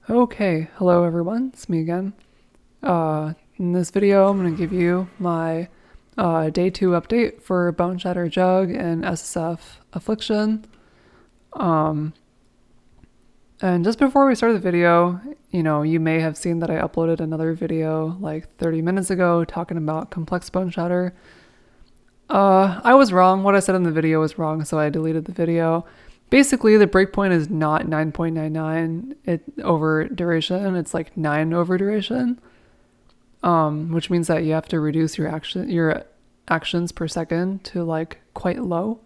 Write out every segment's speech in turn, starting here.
Okay, hello everyone, it's me again. In this video, I'm going to give you my day 2 update for Boneshatter Jugg and SSF Affliction. And just before we start the video, you may have seen that I uploaded another video like 30 minutes ago talking about Complex Boneshatter. I was wrong. What I said in the video was wrong, so I deleted the video. Basically, the breakpoint is not 9.99 over duration. It's like 9 over duration, which means that you have to reduce your actions per second to like quite low.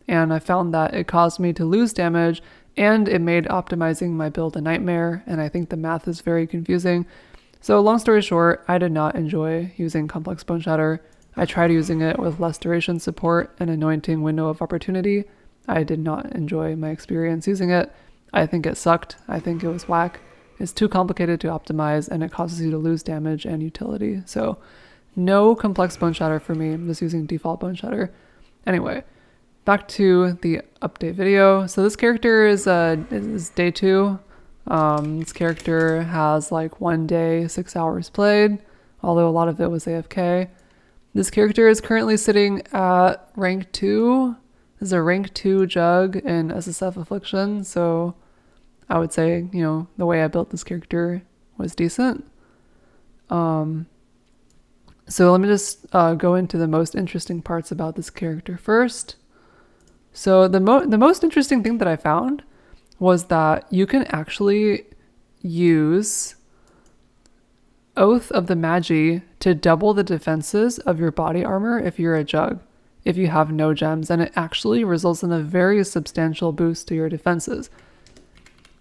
And I found that it caused me to lose damage, and it made optimizing my build a nightmare. And I think the math is very confusing. So long story short, I did not enjoy using Complex Boneshatter. I tried using it with less duration support and anointing window of opportunity. I did not enjoy my experience using it. I think it sucked. I think it was whack. It's too complicated to optimize, and it causes you to lose damage and utility. So no Complex Boneshatter for me. I'm just using default Boneshatter. Anyway, back to the update video. So this character is day 2. This character has like 1 day, 6 hours played, although a lot of it was AFK. This character is currently sitting at rank 2. This is a rank 2 Jugg in SSF Affliction, so I would say, the way I built this character was decent. So let me just go into the most interesting parts about this character first. So the most interesting thing that I found was that you can actually use Oath of the Maji to double the defenses of your body armor if you're a Jugg, if you have no gems, and it actually results in a very substantial boost to your defenses.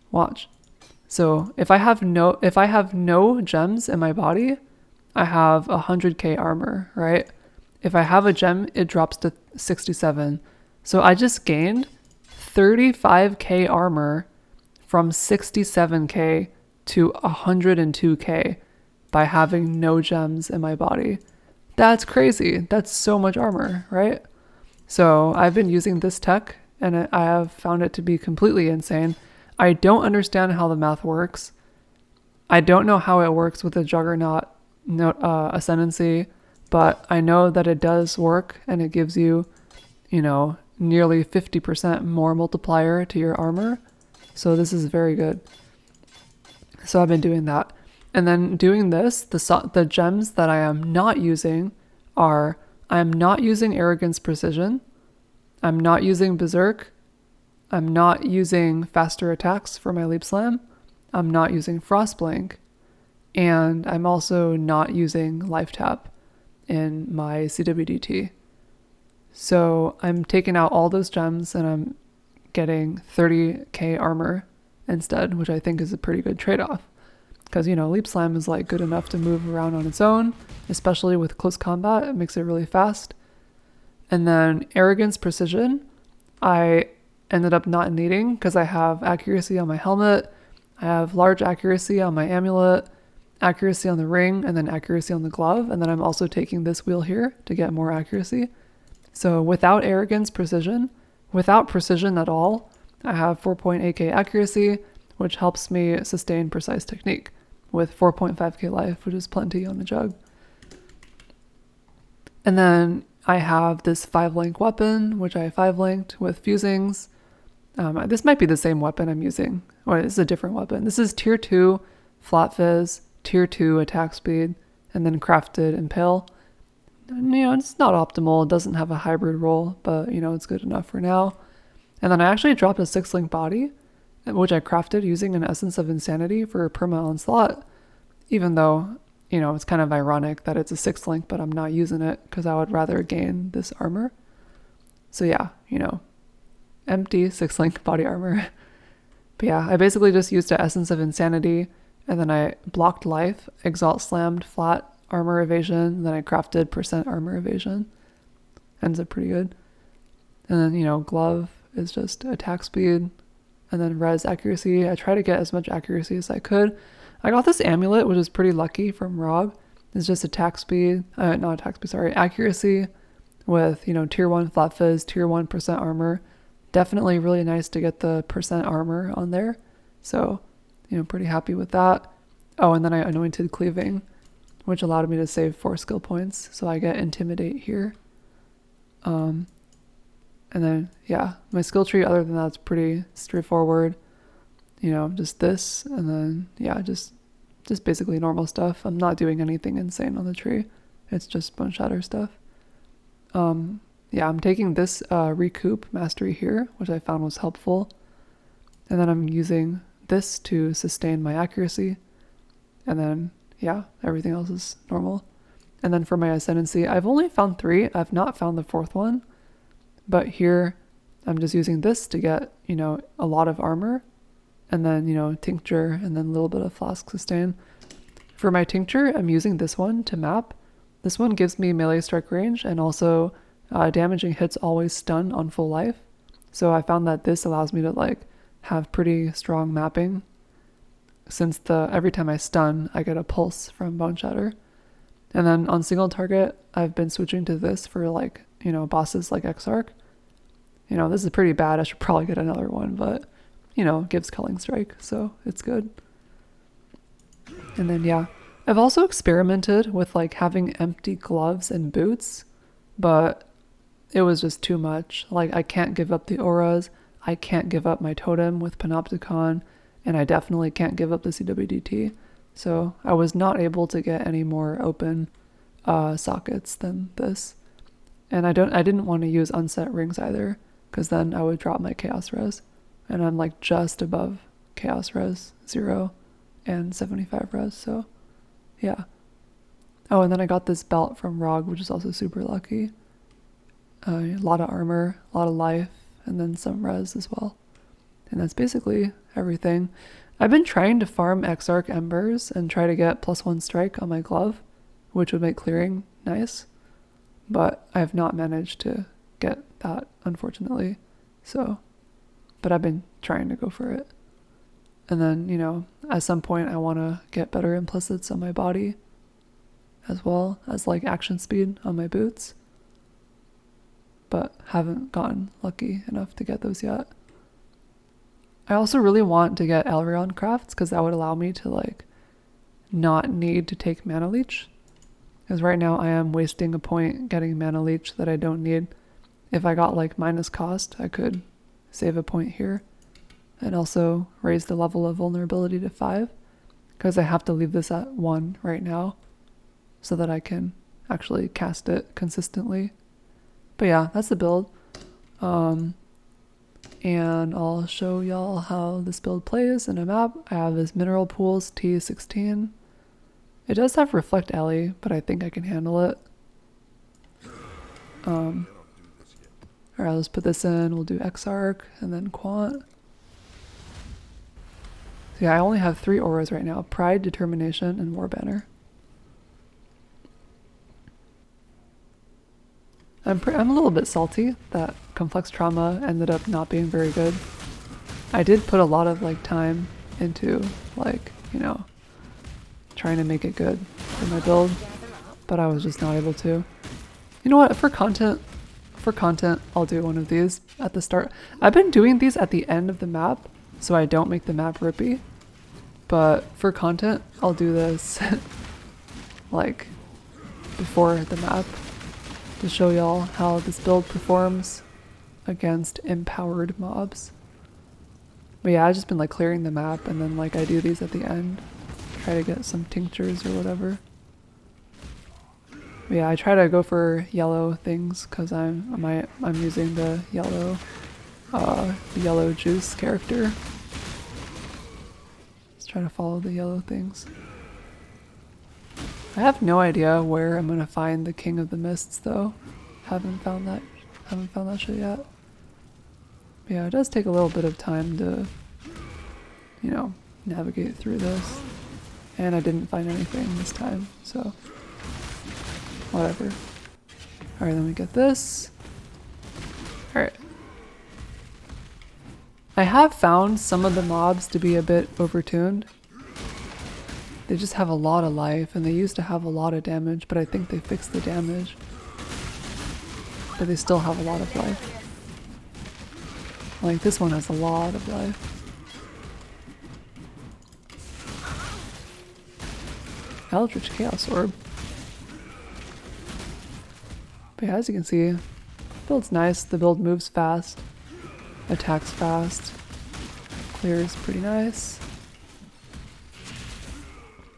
Watch. So if I have no gems in my body, I have 100k armor, right? If I have a gem, it drops to 67. So I just gained 35k armor from 67k to 102k by having no gems in my body. That's crazy. That's so much armor, right? So I've been using this tech, and I have found it to be completely insane. I don't understand how the math works. I don't know how it works with the Juggernaut ascendancy, but I know that it does work, and it gives you, nearly 50% more multiplier to your armor. So this is very good. So I've been doing that. And then doing this, the gems that I am not using are, I am not using Arrogance Precision, I'm not using Berserk, I'm not using faster attacks for my Leap Slam, I'm not using frostblink, and I'm also not using lifetap in my CWDT. So I'm taking out all those gems and I'm getting 30k armor instead, which I think is a pretty good trade-off. Because, Leap Slam is like good enough to move around on its own, especially with close combat. It makes it really fast. And then Arrogance Precision, I ended up not needing because I have accuracy on my helmet, I have large accuracy on my amulet, accuracy on the ring, and then accuracy on the glove. And then I'm also taking this wheel here to get more accuracy. So without Arrogance Precision, without precision at all, I have 4.8k accuracy, which helps me sustain precise technique with 4.5k life, which is plenty on a Jugg. And then I have this 5-link weapon, which I 5-linked with fusings. This might be the same weapon I'm using, or this is a different weapon. This is tier 2 flat fizz, tier 2 attack speed, and then crafted impale. It's not optimal. It doesn't have a hybrid role, but it's good enough for now. And then I actually dropped a 6-link body, which I crafted using an Essence of Insanity for perma onslaught, even though, it's kind of ironic that it's a 6-link, but I'm not using it because I would rather gain this armor. So yeah, empty 6-link body armor. But yeah, I basically just used an Essence of Insanity, and then I blocked life, Exalt Slammed flat armor evasion, and then I crafted percent armor evasion. Ends up pretty good. And then, glove is just attack speed, and then res accuracy. I try to get as much accuracy as I could. I got this amulet, which is pretty lucky from Rob. It's just attack speed, accuracy with, tier 1 flat fizz, tier 1% armor. Definitely really nice to get the percent armor on there. So you know, pretty happy with that. Oh, and then I anointed cleaving, which allowed me to save 4 skill points. So I get intimidate here. And then, yeah, my skill tree other than that's pretty straightforward. You know, just this, and then, yeah, just basically normal stuff. I'm not doing anything insane on the tree. It's just Boneshatter stuff. Yeah, I'm taking this recoup mastery here, which I found was helpful. And then I'm using this to sustain my accuracy. And then, yeah, everything else is normal. And then for my ascendancy, I've only found 3. I've not found the 4th one. But here, I'm just using this to get, you know, a lot of armor. And then, you know, tincture, and then a little bit of flask sustain. For my tincture, I'm using this one to map. This one gives me melee strike range, and also damaging hits always stun on full life. So I found that this allows me to like have pretty strong mapping, since every time I stun, I get a pulse from Boneshatter. And then on single target, I've been switching to this for like, you know, bosses like Exarch. You know, this is pretty bad. I should probably get another one, but, you know, gives Culling Strike, so it's good. And then, yeah, I've also experimented with like having empty gloves and boots, but it was just too much. Like, I can't give up the auras, I can't give up my totem with Panopticon, and I definitely can't give up the CWDT. So I was not able to get any more open sockets than this. And I didn't want to use unset rings either, because then I would drop my chaos res. And I'm like just above chaos res 0 and 75 res, so yeah. Oh, and then I got this belt from Rog, which is also super lucky. A lot of armor, a lot of life, and then some res as well. And that's basically everything. I've been trying to farm Exarch Embers and try to get +1 strike on my glove, which would make clearing nice. But I have not managed to get that, unfortunately. So, but I've been trying to go for it. And then, you know, at some point I want to get better implicits on my body, as well as like action speed on my boots. But haven't gotten lucky enough to get those yet. I also really want to get Elrond crafts, because that would allow me to like not need to take mana leech. Because right now I am wasting a point getting mana leech that I don't need. If I got like minus cost, I could save a point here. And also raise the level of vulnerability to 5. Because I have to leave this at 1 right now, so that I can actually cast it consistently. But yeah, that's the build. And I'll show y'all how this build plays in a map. I have this Mineral Pools T16. It does have Reflect Alley, but I think I can handle it. Alright, let's put this in. We'll do Exarch and then Quant. So yeah, I only have 3 auras right now. Pride, Determination, and Warbanner. I'm a little bit salty that Complex Trauma ended up not being very good. I did put a lot of like time into like, you know, trying to make it good for my build, but I was just not able to. You know what, for content, I'll do one of these at the start. I've been doing these at the end of the map, so I don't make the map rippy. But for content, I'll do this like before the map, to show y'all how this build performs against empowered mobs. But yeah, I've just been like clearing the map, and then like I do these at the end, try to get some tinctures or whatever. But yeah, I try to go for yellow things because I'm using the yellow juice character. Just try to follow the yellow things. I have no idea where I'm gonna find the King of the Mists though. Haven't found that shit yet. But yeah, it does take a little bit of time to, you know, navigate through this. And I didn't find anything this time, so whatever. Alright, then we get this. Alright. I have found some of the mobs to be a bit overtuned. They just have a lot of life, and they used to have a lot of damage, but I think they fixed the damage. But they still have a lot of life. Like, this one has a lot of life. Eldritch Chaos Orb. But yeah, as you can see, build's nice. The build moves fast, attacks fast, clears pretty nice.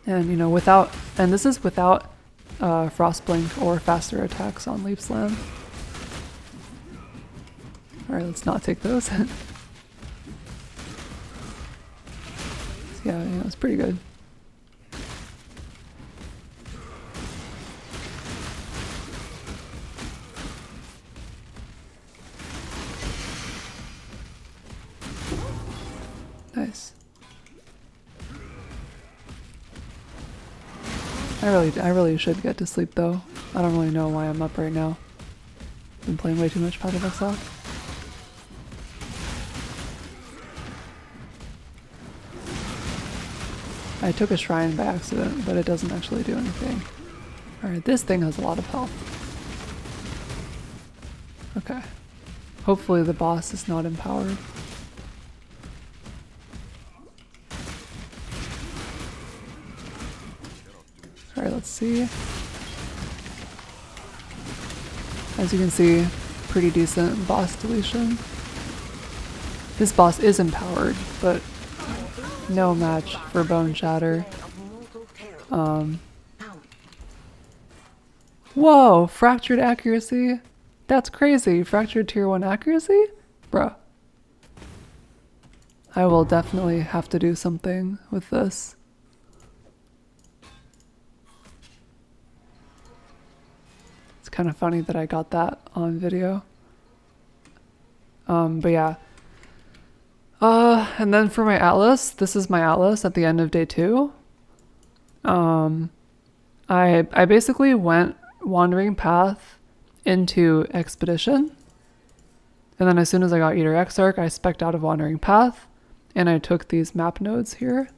And you know, and this is without frostblink or faster attacks on Leap Slam. Alright, let's not take those. Yeah, it's pretty good. Nice. I really should get to sleep though. I don't really know why I'm up right now. Been playing way too much Path of Exile. I took a shrine by accident, but it doesn't actually do anything. Alright, this thing has a lot of health. Okay. Hopefully the boss is not empowered. Alright, let's see. As you can see, pretty decent boss deletion. This boss is empowered, but no match for Boneshatter. Whoa, fractured accuracy? That's crazy. Fractured tier 1 accuracy? Bruh. I will definitely have to do something with this. It's kind of funny that I got that on video. But yeah. And then for my atlas, this is my atlas at the end of day 2. I basically went wandering path into expedition, and then as soon as I got Eater Exarch, I spec'd out of wandering path, and I took these map nodes here.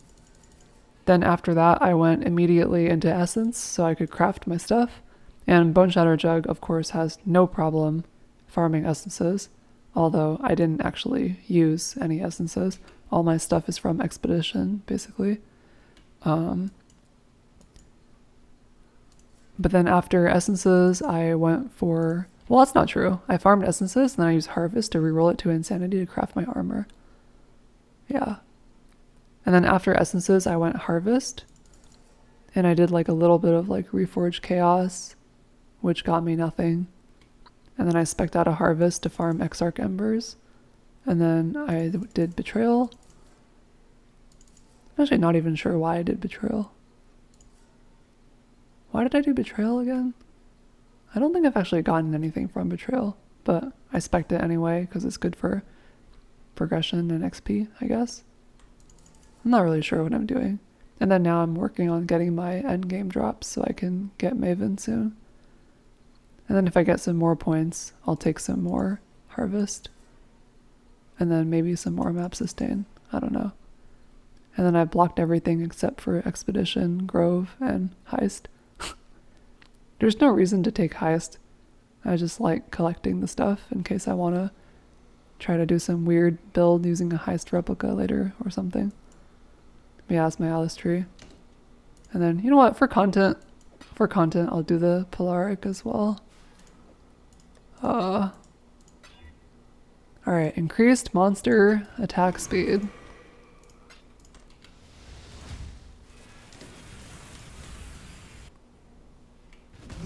Then after that, I went immediately into essence so I could craft my stuff, and Boneshatter Jugg, of course, has no problem farming essences. Although I didn't actually use any essences. All my stuff is from expedition, basically. But then after essences, I went for... Well, that's not true. I farmed essences, and then I used harvest to reroll it to insanity to craft my armor. Yeah. And then after essences, I went harvest. And I did like a little bit of like reforged chaos, which got me nothing. And then I spec'd out a harvest to farm Exarch Embers. And then I did Betrayal. I'm actually not even sure why I did Betrayal. Why did I do Betrayal again? I don't think I've actually gotten anything from Betrayal. But I spec'd it anyway because it's good for progression and XP, I guess. I'm not really sure what I'm doing. And then now I'm working on getting my endgame drops so I can get Maven soon. And then if I get some more points, I'll take some more harvest. And then maybe some more map sustain. I don't know. And then I've blocked everything except for expedition, grove, and heist. There's no reason to take heist. I just like collecting the stuff in case I want to try to do some weird build using a heist replica later or something. Yeah, that's my Alice tree. And then, you know what, for content, I'll do the Polaric as well. Alright, increased monster attack speed.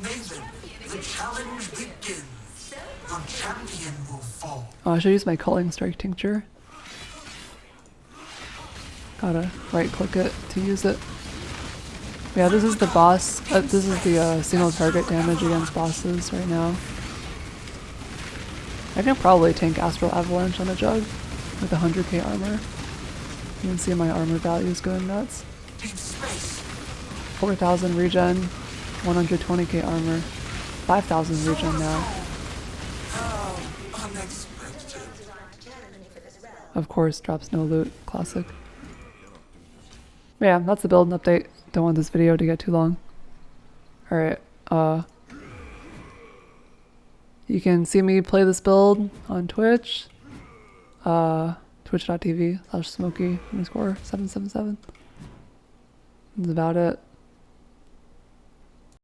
Maven, the challenge begins. Your champion will fall. Oh, I should use my Culling Strike Tincture. Gotta right click it to use it. Yeah, this is the boss. This is the single target damage against bosses right now. I can probably tank Astral Avalanche on a Jug with 100k armor. You can see my armor values going nuts. 4,000 regen, 120k armor, 5,000 regen now. Of course, drops no loot. Classic. But yeah, that's the build and update. Don't want this video to get too long. Alright, you can see me play this build on Twitch. Twitch.tv/Smokey_777. That's about it.